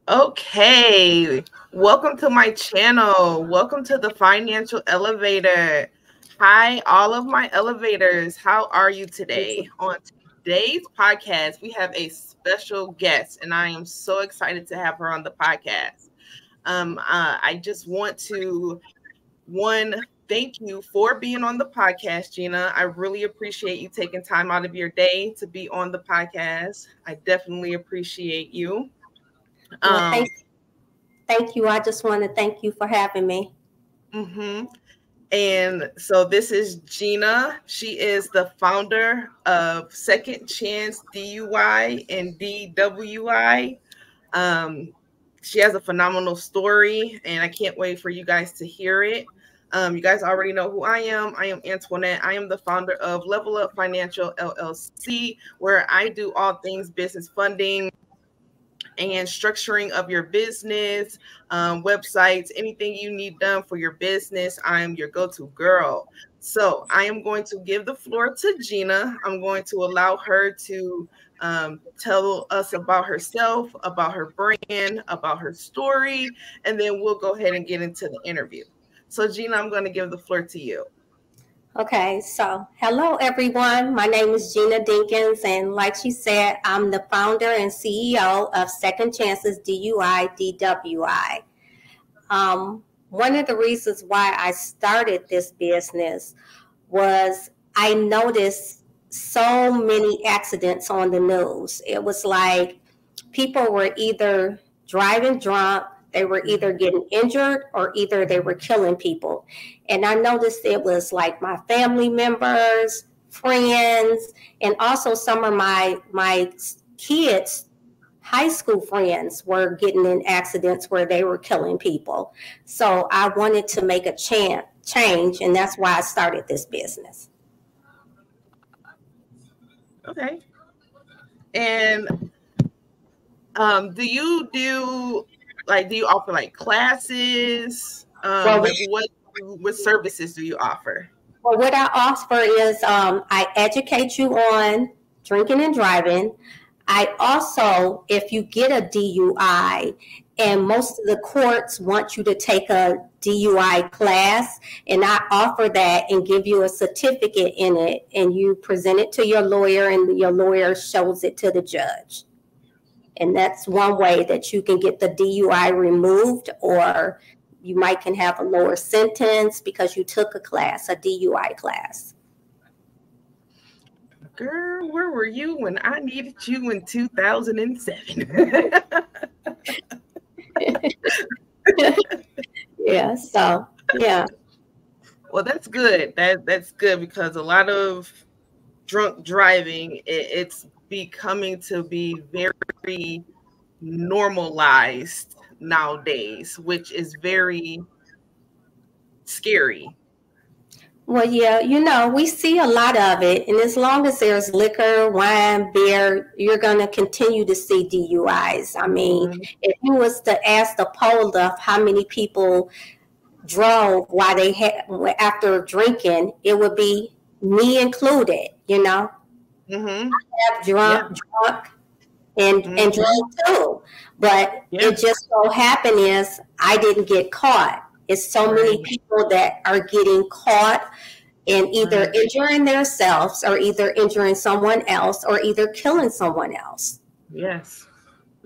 Okay, welcome to my channel. Welcome to the Financial Elevator. Hi, all of my elevators. How are you today? On today's podcast, we have a special guest, and I am so excited to have her on the podcast. I just want to, thank you for being on the podcast, Gina. I really appreciate you taking time out of your day to be on the podcast. I definitely appreciate you. Well, thank you. I just want to thank you for having me. And so this is Gina. She is the founder of Second Chance DUI and DWI. She has a phenomenal story, and I can't wait for you guys to hear it. You guys already know who I am. I am Antionett. I am the founder of Level Up Financial LLC, where I do all things business funding and structuring of your business, websites, anything you need done for your business. I am your go-to girl. So I am going to give the floor to Gina. I'm going to allow her to tell us about herself, about her brand, about her story, and then we'll go ahead and get into the interview. So Gina, I'm going to give the floor to you. Okay, so hello everyone. My name is Gina Dinkins, and like she said, I'm the founder and CEO of Second Chances DUI DWI. One of the reasons why I started this business was I noticed so many accidents on the news. It was like people were either driving drunk, they were either getting injured, or either they were killing people. And I noticed it was like my family members, friends, and also some of my kids' high school friends were getting in accidents where they were killing people. So I wanted to make a change, and that's why I started this business. Okay. And do you offer like classes? What services do you offer? Well, what I offer is I educate you on drinking and driving. I also, if you get a DUI, and most of the courts want you to take a DUI class, and I offer that and give you a certificate in it, and you present it to your lawyer, and your lawyer shows it to the judge. And that's one way that you can get the DUI removed, or you might can have a lower sentence because you took a class, a DUI class. Girl, where were you when I needed you in 2007? Yeah, so, yeah. Well, that's good. That's good, because a lot of drunk driving, it's becoming to be very normalized nowadays, which is very scary. Well, yeah, we see a lot of it. And as long as there's liquor, wine, beer, you're going to continue to see DUIs. I mean, if you was to ask the poll of how many people drove while after drinking, it would be me included, I have drunk and drunk too. But it just so happened is I didn't get caught. It's so many people that are getting caught in either injuring themselves, or either injuring someone else, or either killing someone else. Yes,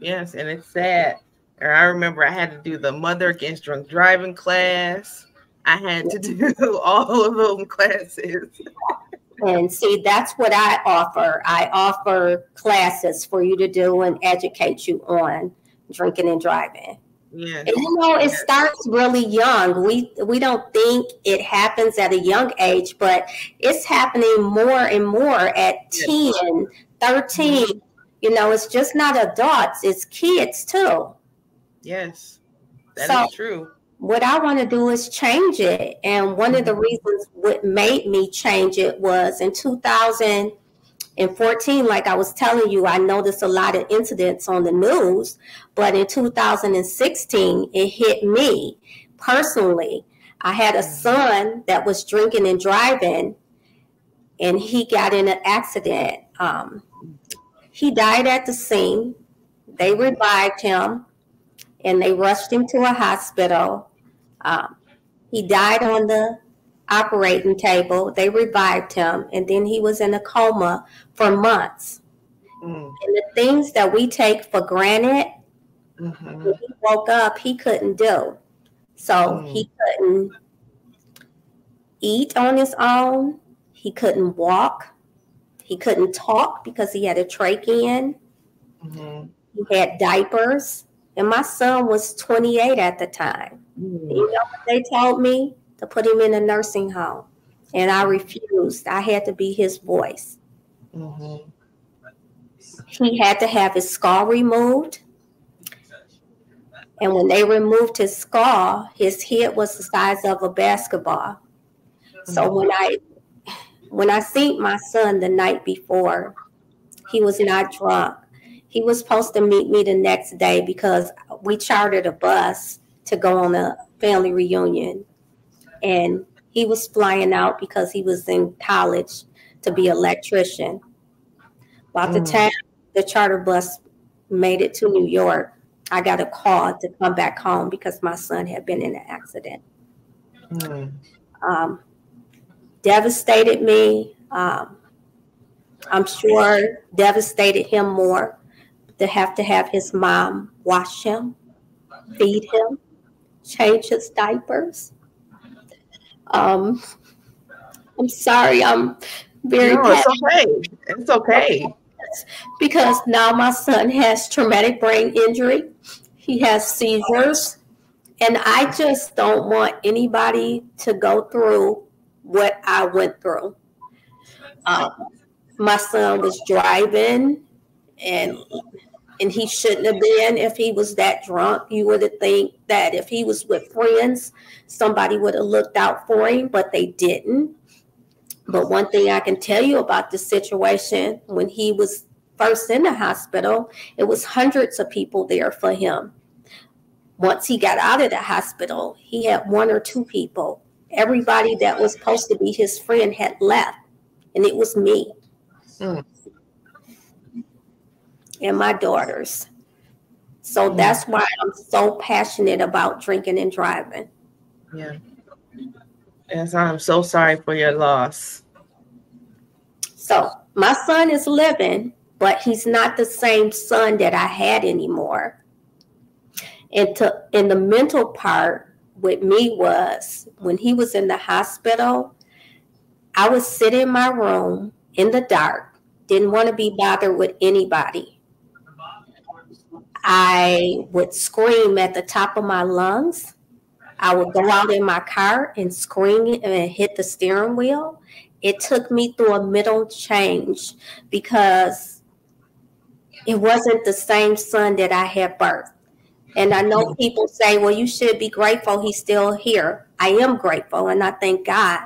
and it's sad. I remember I had to do the Mother Against Drunk Driving class. I had to do all of those classes. And see, that's what I offer. I offer classes for you to do and educate you on drinking and driving. Yeah. And it starts really young. We don't think it happens at a young age, but it's happening more and more at 10, 13. It's just not adults, it's kids too. Yes, that is true. What I want to do is change it. And one of the reasons what made me change it was in 2014, like I was telling you, I noticed a lot of incidents on the news. But in 2016, it hit me personally. I had a son that was drinking and driving, and he got in an accident. He died at the scene. They revived him. and they rushed him to a hospital. He died on the operating table. They revived him, and then he was in a coma for months. And the things that we take for granted, when he woke up, he couldn't do. So he couldn't eat on his own. He couldn't walk. He couldn't talk because he had a trachea. He had diapers. And my son was 28 at the time. You know what they told me? To put him in a nursing home. And I refused. I had to be his voice. He had to have his skull removed. And when they removed his skull, his head was the size of a basketball. So when I seen my son the night before, he was not drunk. He was supposed to meet me the next day because we chartered a bus to go on a family reunion. And he was flying out because he was in college to be an electrician. About the time the charter bus made it to New York, I got a call to come back home because my son had been in an accident. Devastated me. I'm sure devastated him more to have his mom wash him, feed him, change his diapers. I'm sorry. I'm very. No, it's okay. It's okay. Because now my son has traumatic brain injury. He has seizures. And I just don't want anybody to go through what I went through. My son was driving, and he shouldn't have been. If he was that drunk, you would have think that if he was with friends, somebody would have looked out for him, but they didn't. But one thing I can tell you about the situation, when he was first in the hospital, it was hundreds of people there for him. Once he got out of the hospital, he had one or two people. Everybody that was supposed to be his friend had left, and it was me and my daughters. So that's why I'm so passionate about drinking and driving. Yeah. Yes, I'm so sorry for your loss. So my son is living, but he's not the same son that I had anymore. And the mental part with me was when he was in the hospital, I would sit in my room in the dark, didn't want to be bothered with anybody. I would scream at the top of my lungs. I would go out in my car and scream and hit the steering wheel. It took me through a mental change because it wasn't the same son that I had birthed. And I know people say, well, you should be grateful he's still here. I am grateful, and I thank God.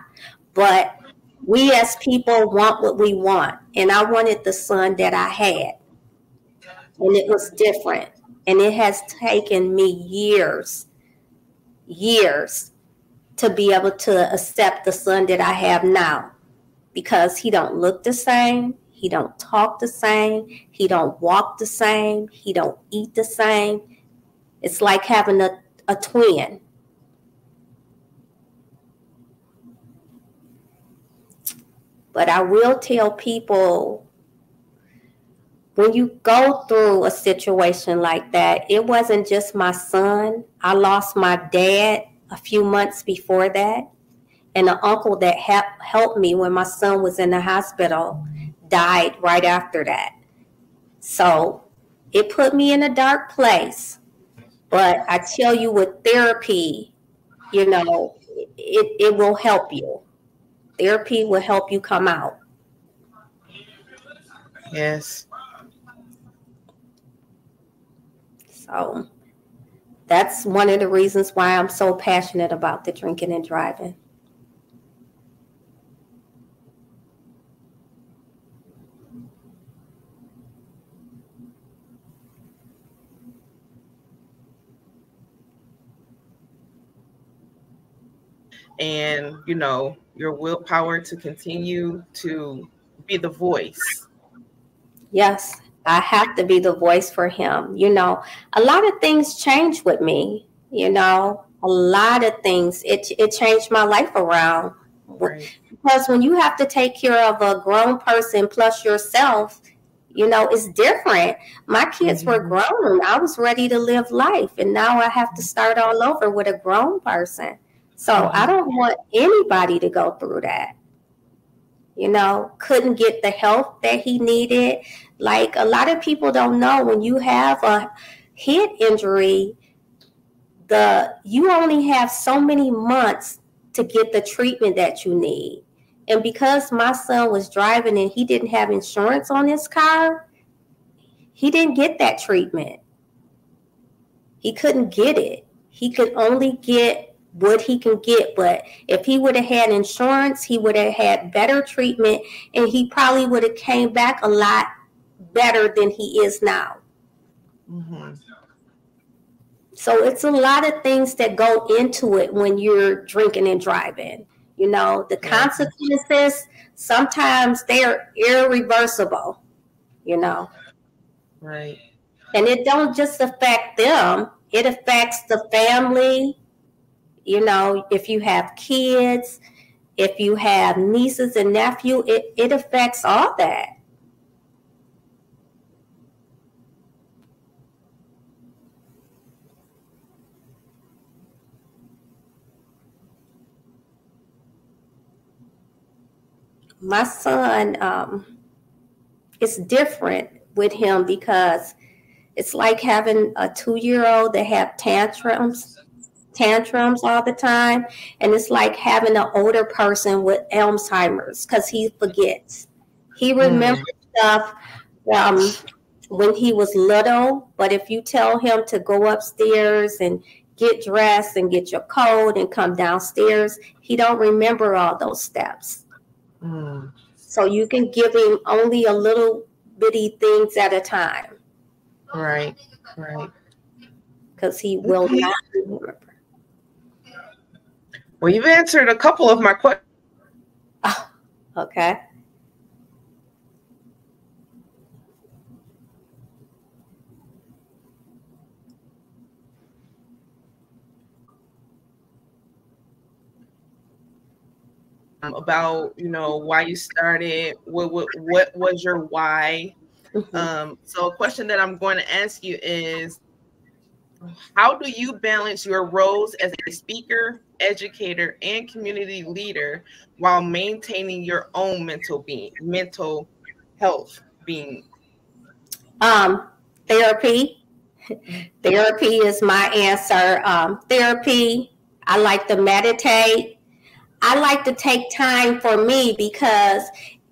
But we as people want what we want. And I wanted the son that I had. And it was different. And it has taken me years to be able to accept the son that I have now. Because he don't look the same. He don't talk the same. He don't walk the same. He don't eat the same. It's like having a twin. But I will tell people, when you go through a situation like that, it wasn't just my son. I lost my dad a few months before that. And an uncle that helped me when my son was in the hospital died right after that. So it put me in a dark place. But I tell you, with therapy, it will help you. Therapy will help you come out. Yes. So that's one of the reasons why I'm so passionate about the drinking and driving. And, your willpower to continue to be the voice. Yes, I have to be the voice for him. You know, a lot of things change with me, you know, a lot of things. It changed my life around. Right. Because when you have to take care of a grown person plus yourself, you know, it's different. My kids were grown. I was ready to live life. And now I have to start all over with a grown person. So I don't want anybody to go through that. You know, couldn't get the help that he needed. Like a lot of people don't know, when you have a head injury, you only have so many months to get the treatment that you need. And because my son was driving and he didn't have insurance on his car, he didn't get that treatment. He couldn't get it. He could only get what he can get. But if he would have had insurance, he would have had better treatment, and he probably would have came back a lot better than he is now. Mm-hmm. So it's a lot of things that go into it when you're drinking and driving. You know, the consequences, sometimes they're irreversible, you know. Right. And it don't just affect them. It affects the family. You know, if you have kids, if you have nieces and nephews, it affects all that. My son, it's different with him because it's like having a 2-year-old that have tantrums all the time. And it's like having an older person with Alzheimer's because he forgets. He remembers stuff when he was little, but if you tell him to go upstairs and get dressed and get your coat and come downstairs, he don't remember all those steps. So you can give him only a little bitty things at a time. Right. Because he will not remember. Well, you've answered a couple of my questions. Oh, okay. About, you know, why you started, what was your why? So a question that I'm going to ask you is, how do you balance your roles as a speaker, educator, and community leader while maintaining your own mental health being? Therapy. Therapy is my answer. Therapy. I like to meditate. I like to take time for me, because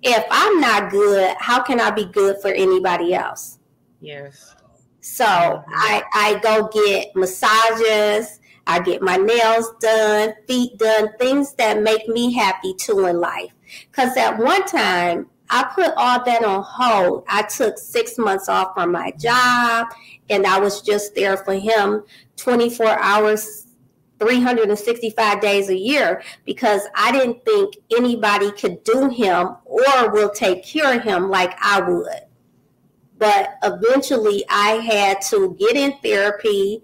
if I'm not good, how can I be good for anybody else? Yes. So I go get massages, I get my nails done, feet done, things that make me happy too in life. Because at one time, I put all that on hold. I took 6 months off from my job, and I was just there for him 24 hours 365 days a year, because I didn't think anybody could do him or will take care of him like I would. But eventually I had to get in therapy,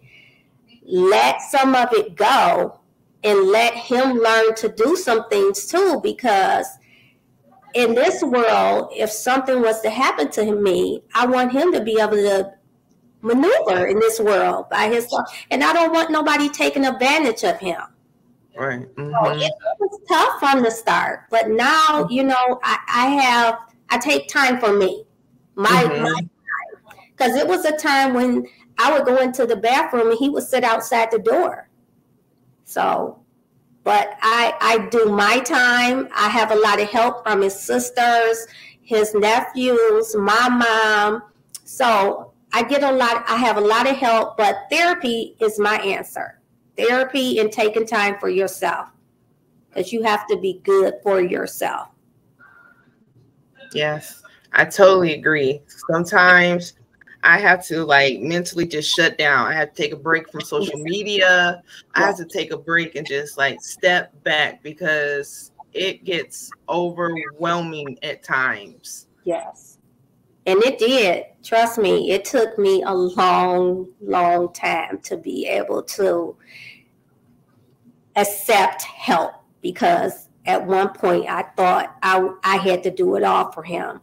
let some of it go, and let him learn to do some things too, because in this world, if something was to happen to me, I want him to be able to maneuver in this world by himself, and I don't want nobody taking advantage of him. Right. So it was tough from the start, but now, you know, I take time for me, my time, because it was a time when I would go into the bathroom and he would sit outside the door. So, but I do my time. I have a lot of help from his sisters, his nephews, my mom. So I have a lot of help, but therapy is my answer. Therapy and taking time for yourself, because you have to be good for yourself. Yes, I totally agree. Sometimes I have to mentally just shut down. I have to take a break from social media. I have to take a break and just step back, because it gets overwhelming at times. Yes. And it did. Trust me, it took me a long, long time to be able to accept help, because at one point I thought I had to do it all for him.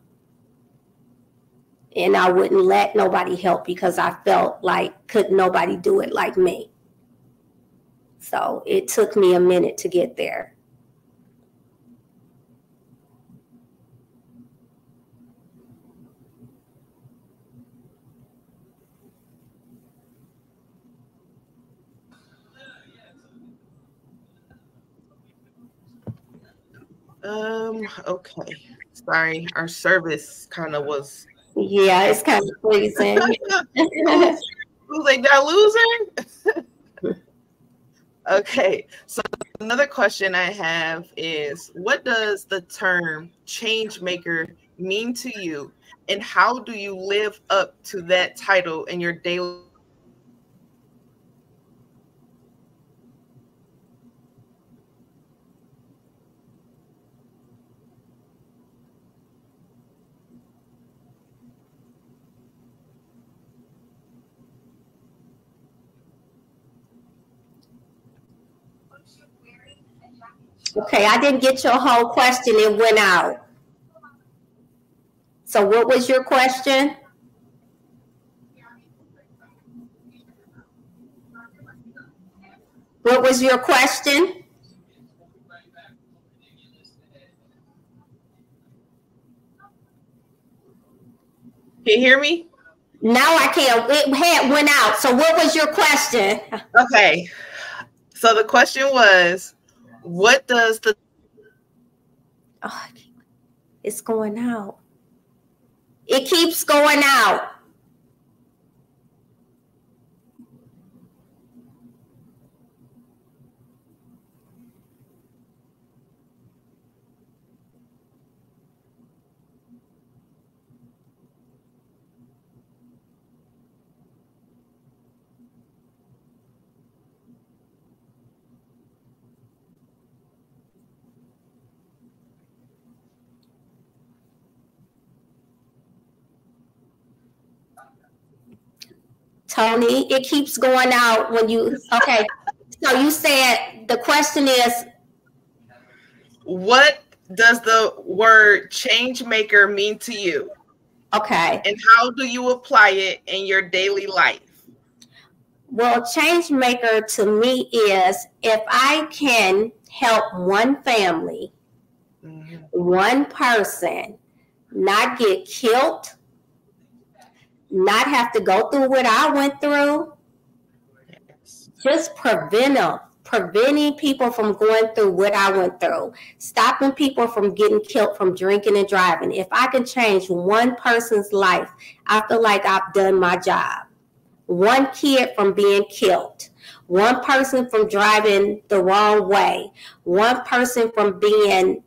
And I wouldn't let nobody help because I felt like could nobody do it like me. So it took me a minute to get there. Okay. Sorry, our service kind of was. Yeah, it's kind of freezing. Who's like that loser? Okay, so another question I have is, what does the term change maker mean to you, and how do you live up to that title in your daily? Okay, I didn't get your whole question. It went out. So what was your question? What was your question? Can you hear me? Now I can't. It went out. So what was your question? Okay, so the question was, what does the... Oh, it's going out. It keeps going out. Tony, it keeps going out when you, okay. So you said the question is, what does the word change maker mean to you? Okay. And how do you apply it in your daily life? Well, change maker to me is if I can help one family, one person not get killed, not have to go through what I went through, just preventing people from going through what I went through, stopping people from getting killed from drinking and driving. If I can change one person's life, I feel like I've done my job. One kid from being killed, one person from driving the wrong way, one person from being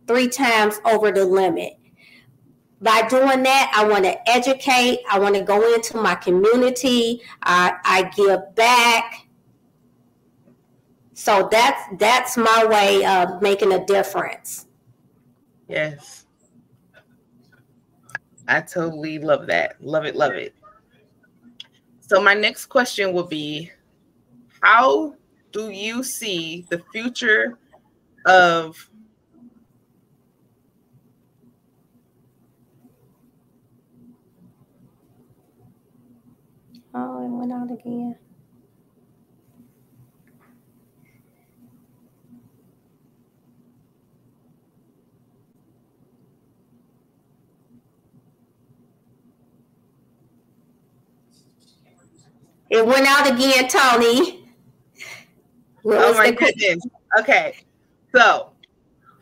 3 times over the limit. By doing that, I want to educate. I want to go into my community. I give back. So that's my way of making a difference. Yes. I totally love that. Love it, love it. So my next question will be, how do you see the future of... Oh, it went out again. It went out again, Tony. Oh my goodness. Okay. So,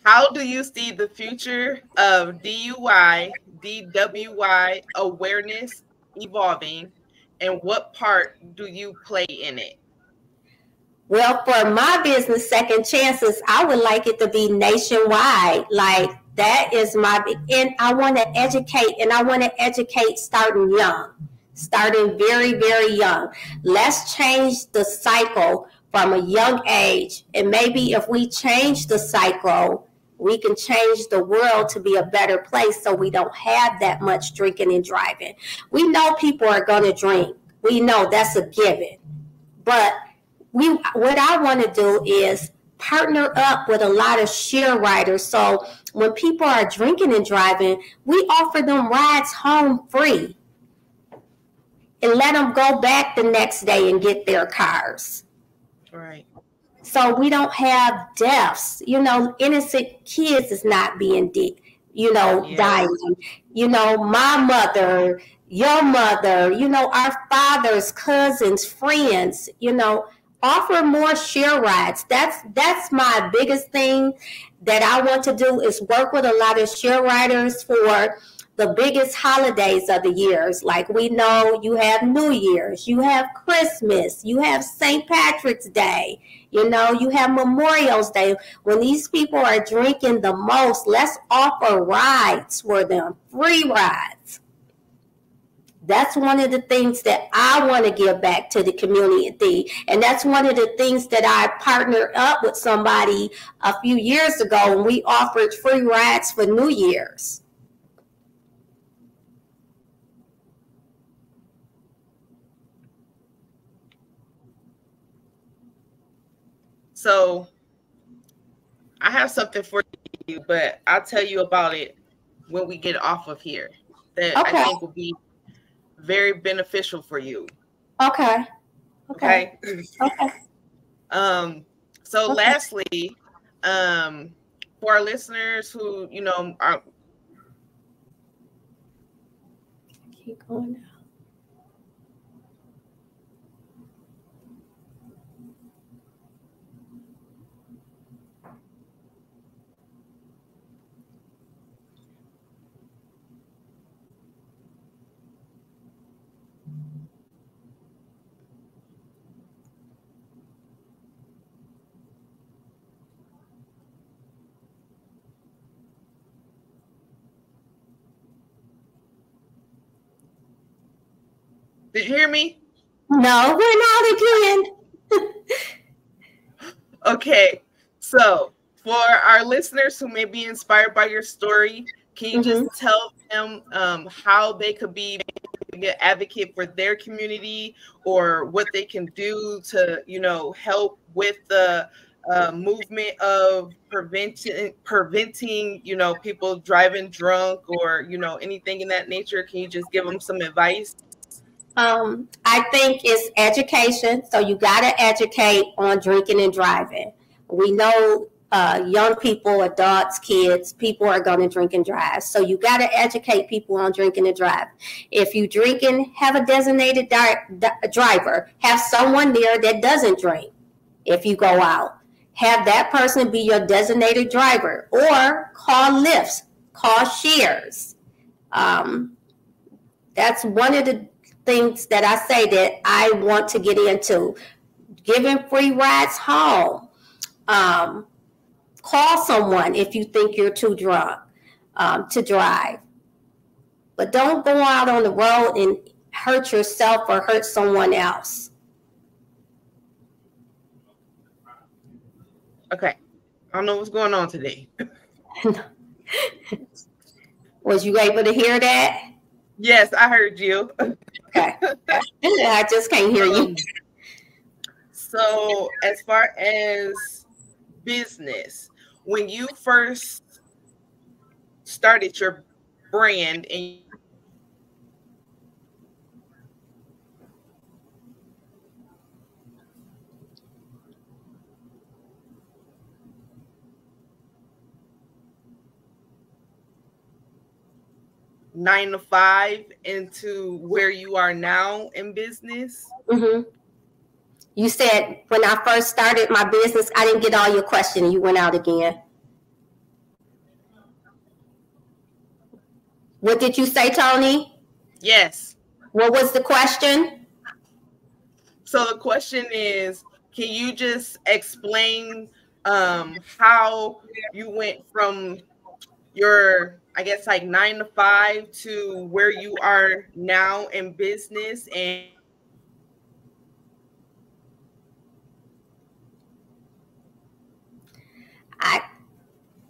how do you see the future of DUI, DWI awareness evolving, and what part do you play in it? Well, for my business, Second Chances, I would like it to be nationwide. Like, that is my, and I want to educate, and I want to educate starting young, starting very, very young. Let's change the cycle from a young age. And maybe if we change the cycle We can change the world to be a better place so we don't have that much drinking and driving. We know people are going to drink. We know that's a given. But what I want to do is partner up with a lot of share riders. So when people are drinking and driving, we offer them rides home free and let them go back the next day and get their cars. Right. So we don't have deaths. Innocent kids is not being dying. My mother, your mother, our fathers, cousins, friends, offer more share rides. That's my biggest thing that I want to do, is work with a lot of share riders for the biggest holidays of the years. Like, we know you have New Year's, you have Christmas, you have St. Patrick's Day, you have Memorial's Day. When these people are drinking the most, let's offer rides for them, free rides. That's one of the things that I want to give back to the community. And that's one of the things that I partnered up with somebody a few years ago, and we offered free rides for New Year's. So I have something for you, but I'll tell you about it when we get off of here. That I think will be very beneficial for you. Okay. So lastly, for our listeners who, are keep going now. Did you hear me? No, we're not again. Okay, so for our listeners who may be inspired by your story, can you just tell them how they could be an advocate for their community, or what they can do to, help with the movement of preventing, people driving drunk, or, anything in that nature? Can you just give them some advice? I think it's education. So you got to educate on drinking and driving. We know young people, adults, kids, people are going to drink and drive. So you got to educate people on drinking and drive. If you drinking, have a designated driver. Have someone there that doesn't drink. If you go out, have that person be your designated driver, or call lifts, call shares. That's one of the things that I say that I want to get into. Giving free rides home. Call someone if you think you're too drunk to drive. But don't go out on the road and hurt yourself or hurt someone else. Okay. I don't know what's going on today. Was you able to hear that? Yes, I heard you. Okay. I just can't hear you. So as far as business, when you first started your brand and nine to five into where you are now in business? You said when I first started my business, I didn't get all your question. You went out again. What did you say, Tony? Yes. What was the question? So the question is, can you just explain how you went from your, I guess, like 9 to 5 to where you are now in business? And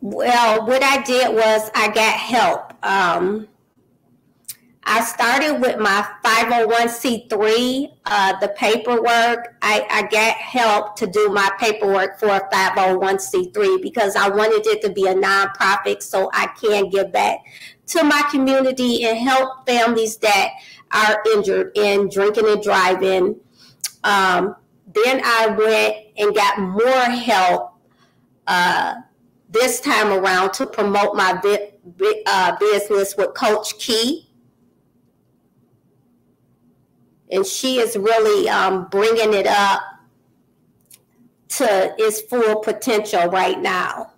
Well, what I did was I got help. I started with my 501c3, the paperwork. I got help to do my paperwork for a 501c3 because I wanted it to be a nonprofit so I can give back to my community and help families that are injured in drinking and driving. Then I went and got more help this time around to promote my business with Coach Key. And she is really bringing it up to its full potential right now.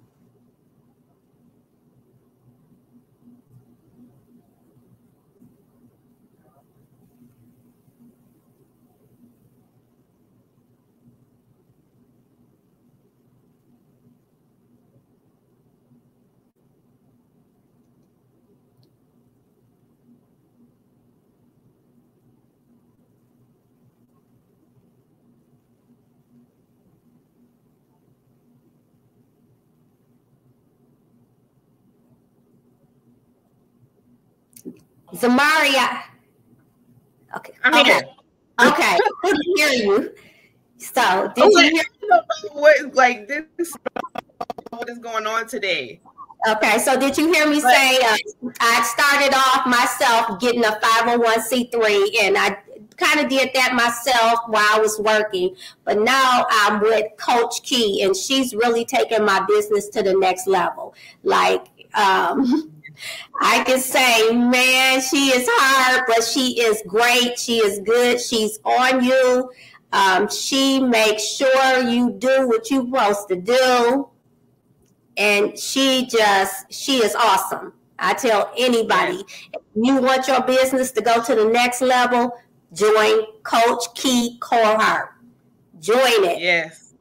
Zamaria. Okay. I'm here. Okay. Couldn't hear you. So did you hear what is going on today? Okay, so did you hear me say I started off myself getting a 501c3 and I kind of did that myself while I was working, but now I'm with Coach Key and she's really taking my business to the next level. Like I can say, man, she is hard, but she is great. She is good. She's on you. She makes sure you do what you're supposed to do. And she is awesome. I tell anybody, if you want your business to go to the next level, join Coach Key Cohart. Join it. Yes.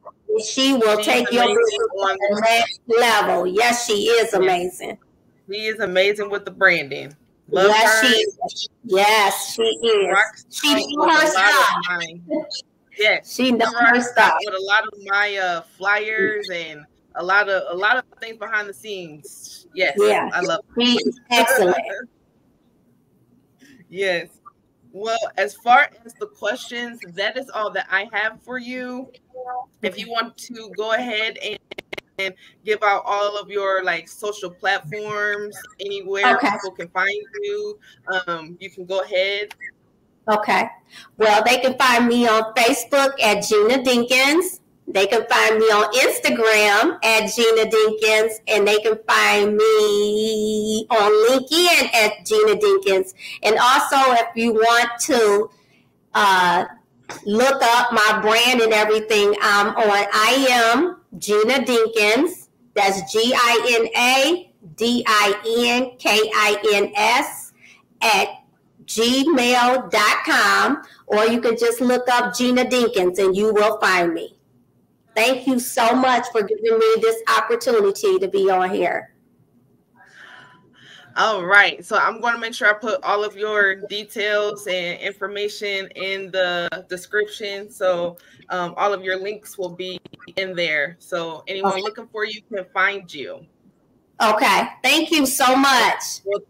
She will take your business to the next level. Yes, she is amazing. She is amazing with the branding. Love yes, her. she is. Yes, she is. She knows her stuff. Yes, she knows her stuff with a lot of my flyers and a lot of things behind the scenes. Yes, yeah. I love her. She's excellent. Yes. Well, as far as the questions, that is all that I have for you. If you want to go ahead and give out all of your social platforms, anywhere people can find you, you can go ahead. Okay. Well, they can find me on Facebook at Gina Dinkins. They can find me on Instagram at Gina Dinkins, and they can find me on LinkedIn at Gina Dinkins. And also, if you want to look up my brand and everything, I'm on I am Gina Dinkins. That's GinaDinkins at gmail.com, or you can just look up Gina Dinkins and you will find me. Thank you so much for giving me this opportunity to be on here. All right. So I'm going to make sure I put all of your details and information in the description. So all of your links will be in there. So anyone looking for you can find you. Okay. Thank you so much. Well,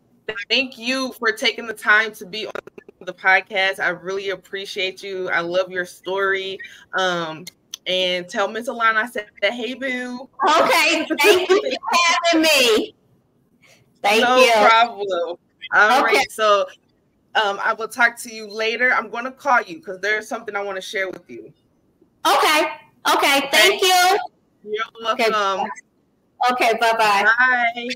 thank you for taking the time to be on the podcast. I really appreciate you. I love your story. And tell Miss Alana I said, hey, boo. Okay. Thank you for having me. Thank you. No problem. All right. So I will talk to you later. I'm going to call you because there's something I want to share with you. Okay. Okay. Thank you. You're welcome. Okay. Bye-bye. Bye.